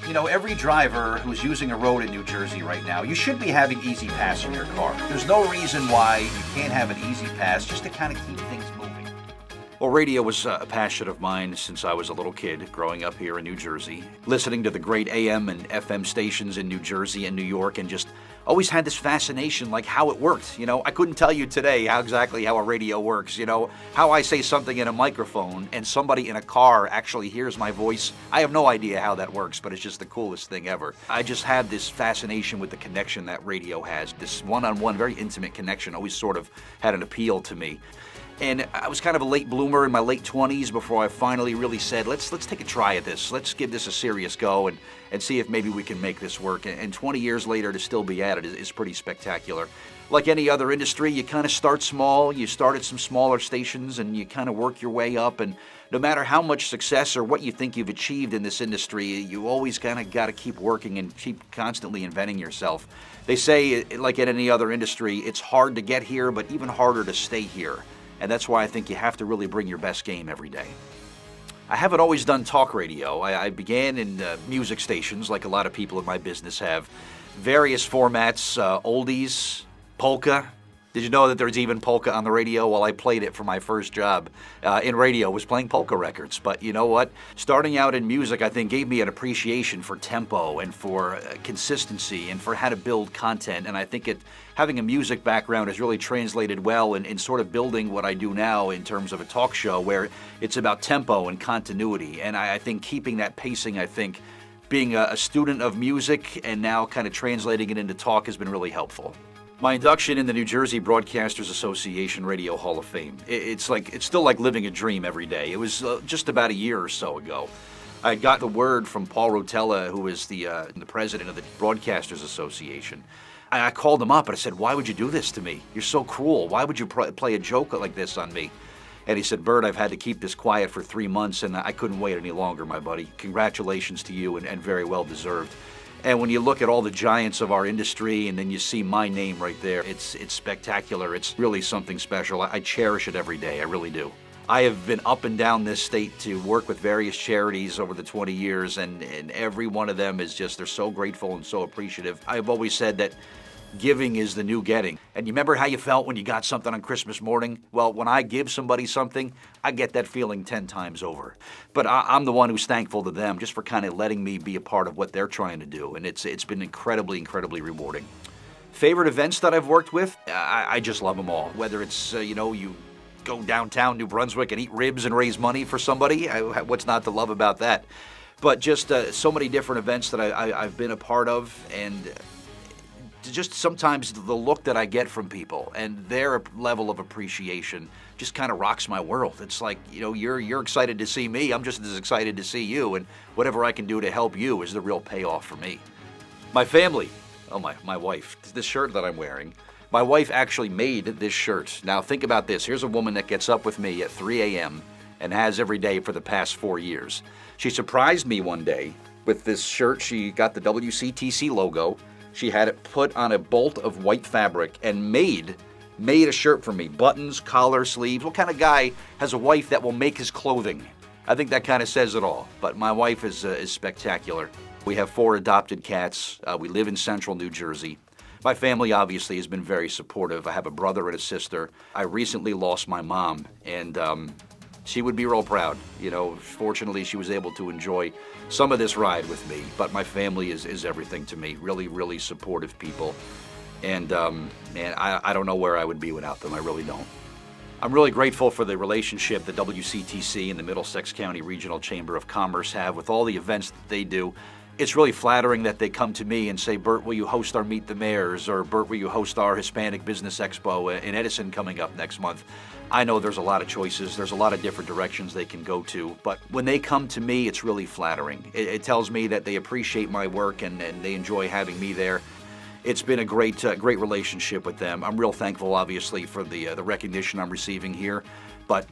You know, every driver who's using a road in New Jersey right now, you should be having Easy Pass in your car. There's no reason why you can't have an Easy Pass just to kind of keep things moving. Well, radio was a passion of mine since I was a little kid, growing up here in New Jersey, listening to the great AM and FM stations in New Jersey and New York, and just always had this fascination, like how it worked. You know, I couldn't tell you today exactly how a radio works. You know, how I say something in a microphone and somebody in a car actually hears my voice. I have no idea how that works, but it's just the coolest thing ever. I just had this fascination with the connection that radio has. This one-on-one, very intimate connection always sort of had an appeal to me. And I was kind of a late bloomer in my late 20s before I finally really said, let's take a try at this. Let's give this a serious go and see if maybe we can make this work. And 20 years later to still be at it is pretty spectacular. Like any other industry, you kind of start small. You start at some smaller stations and you kind of work your way up. And no matter how much success or what you think you've achieved in this industry, you always kind of got to keep working and keep constantly inventing yourself. They say, like in any other industry, it's hard to get here, but even harder to stay here. And that's why I think you have to really bring your best game every day. I haven't always done talk radio. I began in music stations, like a lot of people in my business have. Various formats, oldies, polka. Did you know that there's even polka on the radio? Well, I played it for my first job in radio, was playing polka records. But you know what? Starting out in music, I think, gave me an appreciation for tempo and for consistency and for how to build content. And I think having a music background has really translated well in sort of building what I do now in terms of a talk show where it's about tempo and continuity. And I think keeping that pacing, I think, being a student of music and now kind of translating it into talk has been really helpful. My induction in the New Jersey Broadcasters Association Radio Hall of Fame. It's still like living a dream every day. It was just about a year or so ago. I got the word from Paul Rotella, who is the president of the Broadcasters Association. I called him up and I said, "Why would you do this to me? You're so cruel. Why would you play a joke like this on me?" And he said, "Bert, I've had to keep this quiet for 3 months and I couldn't wait any longer, my buddy. Congratulations to you and very well deserved." And when you look at all the giants of our industry and then you see my name right there, it's spectacular. It's really something special. I cherish it every day. I really do. I have been up and down this state to work with various charities over the 20 years, and every one of them is just, they're so grateful and so appreciative. I've always said that giving is the new getting. And you remember how you felt when you got something on Christmas morning? Well, when I give somebody something, I get that feeling 10 times over. But I'm the one who's thankful to them just for kind of letting me be a part of what they're trying to do. And it's been incredibly, incredibly rewarding. Favorite events that I've worked with? I just love them all. Whether it's, you go downtown New Brunswick and eat ribs and raise money for somebody, what's not to love about that? But just so many different events that I've been a part of, and just sometimes the look that I get from people and their level of appreciation just kind of rocks my world. It's like, you're excited to see me. I'm just as excited to see you, and whatever I can do to help you is the real payoff for me. My family. Oh, my wife. This shirt that I'm wearing. My wife actually made this shirt. Now think about this. Here's a woman that gets up with me at 3 a.m. and has every day for the past 4 years. She surprised me one day with this shirt. She got the WCTC logo. She had it put on a bolt of white fabric and made a shirt for me. Buttons, collar, sleeves. What kind of guy has a wife that will make his clothing? I think that kind of says it all. But my wife is spectacular. We have 4 adopted cats. We live in central New Jersey. My family obviously has been very supportive. I have a brother and a sister. I recently lost my mom, and she would be real proud. Fortunately, she was able to enjoy some of this ride with me, but my family is everything to me. Really, really supportive people. And I don't know where I would be without them. I really don't. I'm really grateful for the relationship the WCTC and the Middlesex County Regional Chamber of Commerce have with all the events that they do. It's really flattering that they come to me and say, "Bert, will you host our Meet the Mayors?" or "Bert, will you host our Hispanic Business Expo in Edison coming up next month?" I know there's a lot of choices. There's a lot of different directions they can go to. But when they come to me, it's really flattering. It tells me that they appreciate my work and they enjoy having me there. It's been a great relationship with them. I'm real thankful, obviously, for the recognition I'm receiving here. But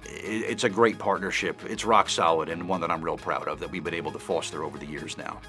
it's a great partnership. It's rock solid and one that I'm real proud of that we've been able to foster over the years now.